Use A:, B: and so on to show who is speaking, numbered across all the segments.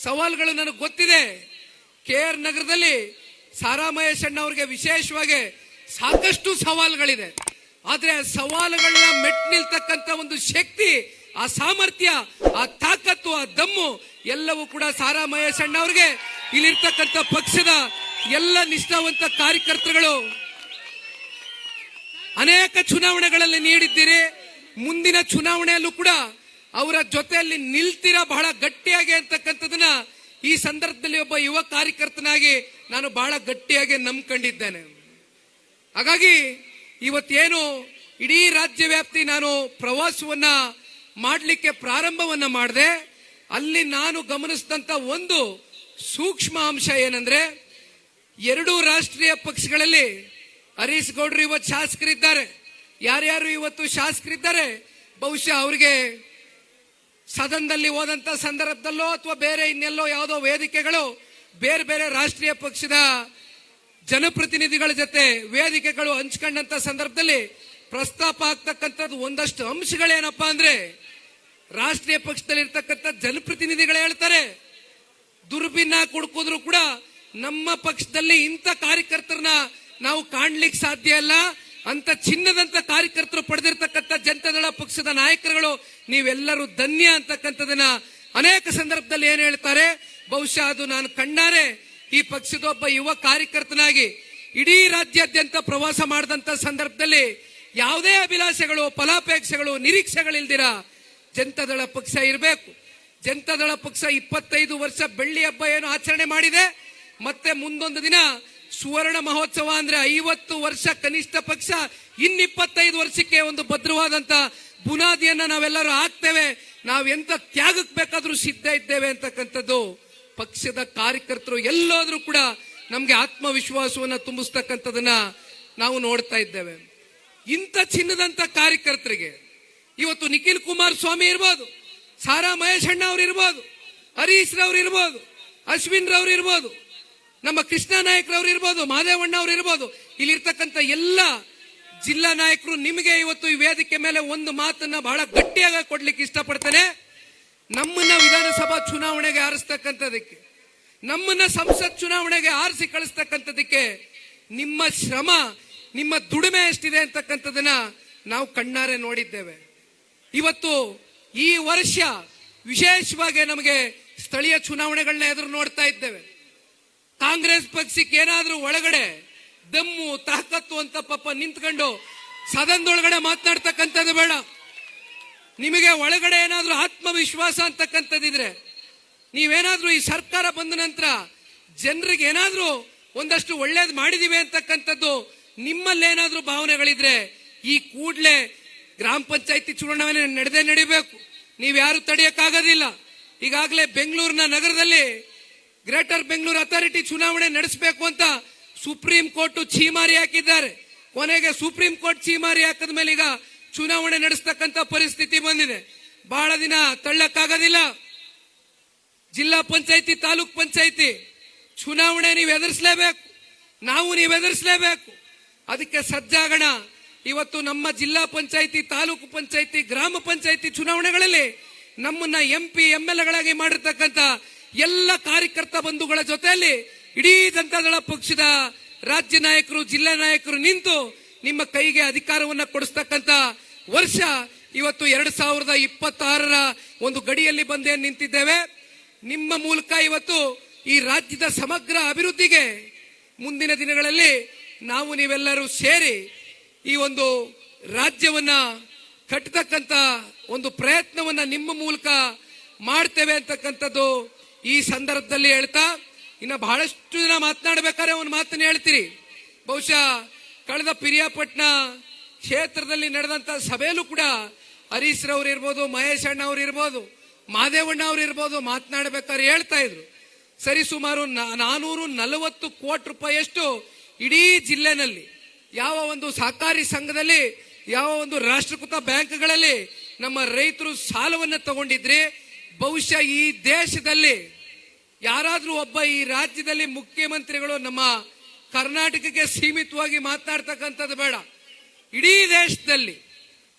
A: ಸವಾಲುಗಳು ನನಗೆ ಗೊತ್ತಿದೆ. KR ನಗರದಲ್ಲಿ ಸಾರಾ ಮಹೇಶ್ ಅಣ್ಣ ಅವರಿಗೆ ವಿಶೇಷವಾಗಿ ಸಾಕಷ್ಟು ಸವಾಲುಗಳಿದೆ. ಆದ್ರೆ ಸವಾಲುಗಳನ್ನ ಮೆಟ್ ನಿಲ್ತಕ್ಕಂತ ಒಂದು ಶಕ್ತಿ, ಆ ಸಾಮರ್ಥ್ಯ, ಆ ತಾಕತ್ತು, ಆ ದಮ್ಮು ಎಲ್ಲವೂ ಕೂಡ ಸಾರಾ ಮಹೇಶ್ ಅಣ್ಣ ಅವರಿಗೆ, ಇಲ್ಲಿರ್ತಕ್ಕಂಥ ಪಕ್ಷದ ಎಲ್ಲ ನಿಷ್ಠಾವಂತ ಕಾರ್ಯಕರ್ತರುಗಳು ಅನೇಕ ಚುನಾವಣೆಗಳಲ್ಲಿ ನೀಡಿದ್ದೀರಿ. ಮುಂದಿನ ಚುನಾವಣೆಯಲ್ಲೂ ಕೂಡ ಅವರ ಜೊತೆಯಲ್ಲಿ ನಿಲ್ತೀರಾ ಬಹಳ ಗಟ್ಟಿಯಾಗಿ ಅಂತಕ್ಕಂಥದನ್ನ ಈ ಸಂದರ್ಭದಲ್ಲಿ ಒಬ್ಬ ಯುವ ಕಾರ್ಯಕರ್ತನಾಗಿ ನಾನು ಬಹಳ ಗಟ್ಟಿಯಾಗಿ ನಂಬ್ಕೊಂಡಿದ್ದೇನೆ. ಹಾಗಾಗಿ ಇವತ್ತೇನು ಇಡೀ ರಾಜ್ಯ ವ್ಯಾಪ್ತಿ ನಾನು ಪ್ರವಾಸವನ್ನ ಮಾಡಲಿಕ್ಕೆ ಪ್ರಾರಂಭವನ್ನ ಮಾಡಿದೆ, ಅಲ್ಲಿ ನಾನು ಗಮನಿಸಿದಂತ ಒಂದು ಸೂಕ್ಷ್ಮ ಅಂಶ ಏನಂದ್ರೆ, ಎರಡೂ ರಾಷ್ಟ್ರೀಯ ಪಕ್ಷಗಳಲ್ಲಿ ಹರೀಶ್ ಗೌಡ್ರು ಇವತ್ತು ಶಾಸಕರಿದ್ದಾರೆ. ಯಾರ್ಯಾರು ಇವತ್ತು ಶಾಸಕರಿದ್ದಾರೆ, ಬಹುಶಃ ಅವರಿಗೆ ಸದನದಲ್ಲಿ ಹೋದಂತ ಸಂದರ್ಭದಲ್ಲೋ ಅಥವಾ ಬೇರೆ ಇನ್ನೆಲ್ಲೋ ಯಾವುದೋ ವೇದಿಕೆಗಳು, ಬೇರೆ ಬೇರೆ ರಾಷ್ಟ್ರೀಯ ಪಕ್ಷದ ಜನಪ್ರತಿನಿಧಿಗಳ ಜೊತೆ ವೇದಿಕೆಗಳು ಹಂಚ್ಕೊಂಡಂತ ಸಂದರ್ಭದಲ್ಲಿ ಪ್ರಸ್ತಾಪ ಆಗ್ತಕ್ಕಂಥದ್ದು ಒಂದಷ್ಟು ಅಂಶಗಳೇನಪ್ಪಾ ಅಂದ್ರೆ, ರಾಷ್ಟ್ರೀಯ ಪಕ್ಷದಲ್ಲಿ ಇರ್ತಕ್ಕಂಥ ಜನಪ್ರತಿನಿಧಿಗಳು ಹೇಳ್ತಾರೆ, ದುರ್ಬಿನ್ನ ಕುಡ್ಕೋದ್ರು ಕೂಡ ನಮ್ಮ ಪಕ್ಷದಲ್ಲಿ ಇಂಥ ಕಾರ್ಯಕರ್ತರನ್ನ ನಾವು ಕಾಣ್ಲಿಕ್ಕೆ ಸಾಧ್ಯ ಇಲ್ಲ, ಅಂತ ಚಿನ್ನದಂತ ಕಾರ್ಯಕರ್ತರು ಪಡೆದಿರ್ತಕ್ಕಂಥ ಜನತಾದಳ ಪಕ್ಷದ ನಾಯಕರುಗಳು ನೀವೆಲ್ಲರೂ ಧನ್ಯ ಅಂತಕ್ಕಂಥದನ್ನ ಅನೇಕ ಸಂದರ್ಭದಲ್ಲಿ ಏನ್ ಹೇಳ್ತಾರೆ. ಬಹುಶಃ ಅದು ನಾನು ಕಂಡಾರೆ ಈ ಪಕ್ಷದ ಒಬ್ಬ ಯುವ ಕಾರ್ಯಕರ್ತನಾಗಿ ಇಡೀ ರಾಜ್ಯಾದ್ಯಂತ ಪ್ರವಾಸ ಮಾಡಿದಂತ ಸಂದರ್ಭದಲ್ಲಿ ಯಾವುದೇ ಅಭಿಲಾಷೆಗಳು, ಫಲಾಪೇಕ್ಷೆಗಳು, ನಿರೀಕ್ಷೆಗಳಿಲ್ದಿರ ಜನತಾದಳ ಪಕ್ಷ ಇರಬೇಕು. ಜನತಾದಳ ಪಕ್ಷ 25 ವರ್ಷ ಬೆಳ್ಳಿ ಹಬ್ಬ ಏನು ಆಚರಣೆ ಮಾಡಿದೆ, ಮತ್ತೆ ಮುಂದೊಂದು ದಿನ ಸುವರ್ಣ ಮಹೋತ್ಸವ ಅಂದ್ರೆ 50 ವರ್ಷ, ಕನಿಷ್ಠ ಪಕ್ಷ ಇನ್ನು 25 ವರ್ಷಕ್ಕೆ ಒಂದು ಭದ್ರವಾದಂತ ಬುನಾದಿಯನ್ನ ನಾವೆಲ್ಲರೂ ಹಾಕ್ತೇವೆ. ನಾವೆಂತ ತ್ಯಾಗಕ್ಕೆ ಬೇಕಾದ್ರೂ ಸಿದ್ಧ ಇದ್ದೇವೆ ಅಂತಕ್ಕಂಥದ್ದು ಪಕ್ಷದ ಕಾರ್ಯಕರ್ತರು ಎಲ್ಲೋದ್ರೂ ಕೂಡ ನಮ್ಗೆ ಆತ್ಮವಿಶ್ವಾಸವನ್ನ ತುಂಬಿಸ್ತಕ್ಕಂಥದನ್ನ ನಾವು ನೋಡ್ತಾ ಇದ್ದೇವೆ. ಇಂಥ ಚಿನ್ನದಂತ ಕಾರ್ಯಕರ್ತರಿಗೆ ಇವತ್ತು ನಿಖಿಲ್ ಕುಮಾರಸ್ವಾಮಿ ಇರ್ಬೋದು, ಸಾರಾ ಮಹೇಶ್ ಅಣ್ಣ ಅವ್ರು ಇರ್ಬೋದು, ಹರೀಶ್ ರವ್ರು ಇರ್ಬೋದು, ಅಶ್ವಿನ್ ರವ್ರು ಇರ್ಬೋದು, ನಮ್ಮ ಕೃಷ್ಣ ನಾಯಕರವ್ರು ಇರ್ಬೋದು, ಮಾದೇವಣ್ಣ ಅವ್ರು ಇರ್ಬೋದು, ಇಲ್ಲಿರ್ತಕ್ಕಂಥ ಎಲ್ಲ ಜಿಲ್ಲಾ ನಾಯಕರು ನಿಮಗೆ ಇವತ್ತು ಈ ವೇದಿಕೆ ಮೇಲೆ ಒಂದು ಮಾತನ್ನ ಬಹಳ ಗಟ್ಟಿಯಾಗಿ ಕೊಡ್ಲಿಕ್ಕೆ ಇಷ್ಟಪಡ್ತೇನೆ. ನಮ್ಮನ್ನ ವಿಧಾನಸಭಾ ಚುನಾವಣೆಗೆ ಆರಿಸ್ತಕ್ಕಂಥದಕ್ಕೆ, ನಮ್ಮನ್ನ ಸಂಸತ್ ಚುನಾವಣೆಗೆ ಆರಿಸಿ ಕಳಿಸ್ತಕ್ಕಂಥದಕ್ಕೆ ನಿಮ್ಮ ಶ್ರಮ, ನಿಮ್ಮ ದುಡಿಮೆ ಎಷ್ಟಿದೆ ಅಂತಕ್ಕಂಥದನ್ನ ನಾವು ಕಣ್ಣಾರೆ ನೋಡಿದ್ದೇವೆ. ಇವತ್ತು ಈ ವರ್ಷ ವಿಶೇಷವಾಗಿ ನಮಗೆ ಸ್ಥಳೀಯ ಚುನಾವಣೆಗಳನ್ನ ಎದುರು ನೋಡ್ತಾ ಇದ್ದೇವೆ. ಕಾಂಗ್ರೆಸ್ ಪಕ್ಷಕ್ಕೆ ಏನಾದ್ರೂ ಒಳಗಡೆ ದಮ್ಮು ತಾಕತ್ತು ಅಂತ ಪಾಪ ನಿಂತ್ಕೊಂಡು ಸದನದೊಳಗಡೆ ಮಾತನಾಡ್ತಕ್ಕಂಥದ್ದು ಬೇಡ. ನಿಮಗೆ ಒಳಗಡೆ ಏನಾದ್ರೂ ಆತ್ಮವಿಶ್ವಾಸ ಅಂತಕ್ಕಂಥದ್ದಿದ್ರೆ, ನೀವೇನಾದ್ರೂ ಈ ಸರ್ಕಾರ ಬಂದ ನಂತರ ಜನರಿಗೆ ಏನಾದ್ರೂ ಒಂದಷ್ಟು ಒಳ್ಳೇದು ಮಾಡಿದಿವೆ ಅಂತಕ್ಕಂಥದ್ದು ನಿಮ್ಮಲ್ಲೇನಾದ್ರೂ ಭಾವನೆಗಳಿದ್ರೆ, ಈ ಕೂಡ್ಲೆ ಗ್ರಾಮ ಪಂಚಾಯತಿ ಚುನಾವಣೆ ನಡಿಬೇಕು. ನೀವ್ಯಾರು ತಡೆಯಕ್ಕಾಗೋದಿಲ್ಲ. ಈಗಾಗಲೇ ಬೆಂಗಳೂರಿನ ನಗರದಲ್ಲಿ ಗ್ರೇಟರ್ ಬೆಂಗಳೂರು ಅಥಾರಿಟಿ ಚುನಾವಣೆ ನಡೆಸಬೇಕು ಅಂತ ಸುಪ್ರೀಂ ಕೋರ್ಟ್ ಛೀಮಾರಿ ಹಾಕಿದ್ದಾರೆ. ಕೊನೆಗೆ ಸುಪ್ರೀಂ ಕೋರ್ಟ್ ಛೀಮಾರಿ ಹಾಕಿದ ಮೇಲೆ ಈಗ ಚುನಾವಣೆ ನಡೆಸ್ತಕ್ಕಂಥ ಪರಿಸ್ಥಿತಿ ಬಂದಿದೆ. ಬಹಳ ದಿನ ತಳ್ಳಕ್ಕಾಗೋದಿಲ್ಲ. ಜಿಲ್ಲಾ ಪಂಚಾಯತಿ, ತಾಲೂಕ್ ಪಂಚಾಯತಿ ಚುನಾವಣೆ ನೀವು ಎದುರಿಸಲೇಬೇಕು, ನೀವು ಎದುರಿಸಲೇಬೇಕು. ಅದಕ್ಕೆ ಸಜ್ಜಾಗೋಣ. ಇವತ್ತು ನಮ್ಮ ಜಿಲ್ಲಾ ಪಂಚಾಯತಿ, ತಾಲೂಕು ಪಂಚಾಯತಿ, ಗ್ರಾಮ ಪಂಚಾಯತಿ ಚುನಾವಣೆಗಳಲ್ಲಿ ನಮ್ಮನ್ನ MP MLAಗಳಾಗಿ ಮಾಡಿರ್ತಕ್ಕಂಥ ಎಲ್ಲ ಕಾರ್ಯಕರ್ತ ಬಂಧುಗಳ ಜೊತೆಯಲ್ಲಿ ಇಡೀ ಜನತಾದಳ ಪಕ್ಷದ ರಾಜ್ಯ ನಾಯಕರು, ಜಿಲ್ಲಾ ನಾಯಕರು ನಿಂತು ನಿಮ್ಮ ಕೈಗೆ ಅಧಿಕಾರವನ್ನ ಕೊಡಿಸ್ತಕ್ಕಂಥ ವರ್ಷ ಇವತ್ತು 2026ರ ಒಂದು ಗಡಿಯಲ್ಲಿ ಬಂದೇ ನಿಂತಿದ್ದೇವೆ. ನಿಮ್ಮ ಮೂಲಕ ಇವತ್ತು ಈ ರಾಜ್ಯದ ಸಮಗ್ರ ಅಭಿವೃದ್ಧಿಗೆ ಮುಂದಿನ ದಿನಗಳಲ್ಲಿ ನಾವು ನೀವೆಲ್ಲರೂ ಸೇರಿ ಈ ಒಂದು ರಾಜ್ಯವನ್ನ ಕಟ್ಟತಕ್ಕಂತ ಒಂದು ಪ್ರಯತ್ನವನ್ನ ನಿಮ್ಮ ಮೂಲಕ ಮಾಡ್ತೇವೆ ಅಂತಕ್ಕಂಥದ್ದು ಈ ಸಂದರ್ಭದಲ್ಲಿ ಹೇಳ್ತಾ, ಇನ್ನು ಬಹಳಷ್ಟು ಜನ ಮಾತನಾಡಬೇಕಾದ್ರೆ ಒಂದು ಮಾತನ್ನ ಹೇಳ್ತೀರಿ. ಬಹುಶಃ ಕಳೆದ ಪಿರಿಯಾಪಟ್ಟಣ ಕ್ಷೇತ್ರದಲ್ಲಿ ನಡೆದಂತ ಸಭೆಯಲ್ಲೂ ಕೂಡ ಹರೀಶ್ ರವ್ರು ಇರ್ಬೋದು, ಮಹೇಶ್ ಅಣ್ಣ ಅವ್ರು ಇರ್ಬೋದು, ಮಾದೇವಣ್ಣ ಅವ್ರು ಇರ್ಬೋದು, ಮಾತನಾಡಬೇಕಾದ್ರೆ ಹೇಳ್ತಾ ಇದ್ರು, ಸರಿ ಸುಮಾರು 440 ಕೋಟಿ ರೂಪಾಯಿಯಷ್ಟು ಇಡೀ ಜಿಲ್ಲೆನಲ್ಲಿ ಯಾವ ಒಂದು ಸಹಕಾರಿ ಸಂಘದಲ್ಲಿ, ಯಾವ ಒಂದು ರಾಷ್ಟ್ರೀಕೃತ ಬ್ಯಾಂಕ್ಗಳಲ್ಲಿ ನಮ್ಮ ರೈತರು ಸಾಲವನ್ನ ತಗೊಂಡಿದ್ರೆ, ಬಹುಶಃ ಈ ದೇಶದಲ್ಲಿ ಯಾರಾದ್ರೂ ಒಬ್ಬ ಈ ರಾಜ್ಯದಲ್ಲಿ ಮುಖ್ಯಮಂತ್ರಿಗಳು ನಮ್ಮ ಕರ್ನಾಟಕಕ್ಕೆ ಸೀಮಿತವಾಗಿ ಮಾತನಾಡ್ತಕ್ಕಂಥದ್ದು ಬೇಡ, ಇಡೀ ದೇಶದಲ್ಲಿ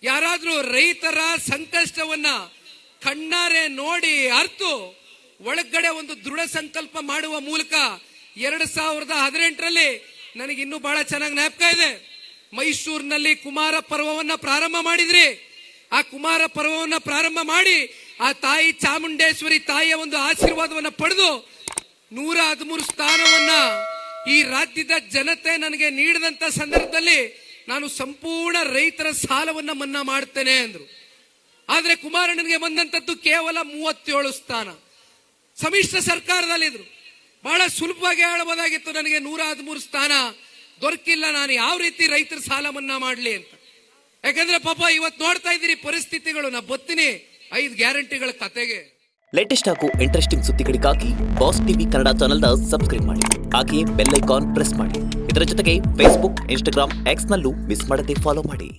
A: ಯಾರಾದ್ರೂ ರೈತರ ಸಂಕಷ್ಟವನ್ನ ಕಣ್ಣಾರೆ ನೋಡಿ ಅರ್ತು ಒಳಗಡೆ ಒಂದು ದೃಢ ಸಂಕಲ್ಪ ಮಾಡುವ ಮೂಲಕ 2018ರಲ್ಲಿ ನನಗೆ ಇನ್ನೂ ಬಹಳ ಚೆನ್ನಾಗಿ ಜ್ಞಾಪಕ ಇದೆ. ಮೈಸೂರಿನಲ್ಲಿ ಕುಮಾರ ಪರ್ವವನ್ನ ಪ್ರಾರಂಭ ಮಾಡಿದ್ರಿ. ಆ ಕುಮಾರ ಪರ್ವವನ್ನ ಪ್ರಾರಂಭ ಮಾಡಿ ಆ ತಾಯಿ ಚಾಮುಂಡೇಶ್ವರಿ ತಾಯಿಯ ಒಂದು ಆಶೀರ್ವಾದವನ್ನ ಪಡೆದು 113 ಸ್ಥಾನವನ್ನ ಈ ರಾಜ್ಯದ ಜನತೆ ನನಗೆ ನೀಡಿದಂತ ಸಂದರ್ಭದಲ್ಲಿ ನಾನು ಸಂಪೂರ್ಣ ರೈತರ ಸಾಲವನ್ನ ಮನ್ನಾ ಮಾಡ್ತೇನೆ ಅಂದ್ರು. ಆದ್ರೆ ಕುಮಾರಣ್ಣನಿಗೆ ಬಂದಂತದ್ದು ಕೇವಲ 37 ಸ್ಥಾನ. ಸಮ್ಮಿಶ್ರ ಸರ್ಕಾರದಲ್ಲಿದ್ರು. ಬಹಳ ಸುಲಭವಾಗಿ ಹೇಳಬಹುದಾಗಿತ್ತು, ನನಗೆ 113 ಸ್ಥಾನ ದೊರಕಿಲ್ಲ, ನಾನು ಯಾವ ರೀತಿ ರೈತರ ಸಾಲ ಮನ್ನಾ ಮಾಡ್ಲಿ ಅಂತ. ಯಾಕಂದ್ರೆ ಪಾಪ ಇವತ್ತು ನೋಡ್ತಾ ಇದ್ದೀರಿ ಪರಿಸ್ಥಿತಿಗಳು. ನಾ ಬತ್ತೀನಿ 5 ಗ್ಯಾರಂಟಿಗಳ ಕತೆಗೆ.
B: ಲೇಟೆಸ್ಟ್ ಹಾಗೂ ಇಂಟ್ರೆಸ್ಟಿಂಗ್ ಸುದ್ದಿಗಳಿಗಾಗಿ ಬಾಸ್ ಟಿವಿ ಕನ್ನಡ ಚಾನೆಲ್ನ ಸಬ್ಸ್ಕ್ರೈಬ್ ಮಾಡಿ. ಹಾಗೆಯೇ ಬೆಲ್ ಐಕಾನ್ ಪ್ರೆಸ್ ಮಾಡಿ. ಇದರ ಜೊತೆಗೆ ಫೇಸ್ಬುಕ್, ಇನ್ಸ್ಟಾಗ್ರಾಮ್, ಎಕ್ಸ್ನಲ್ಲೂ ಮಿಸ್ ಮಾಡದೆ ಫಾಲೋ ಮಾಡಿ.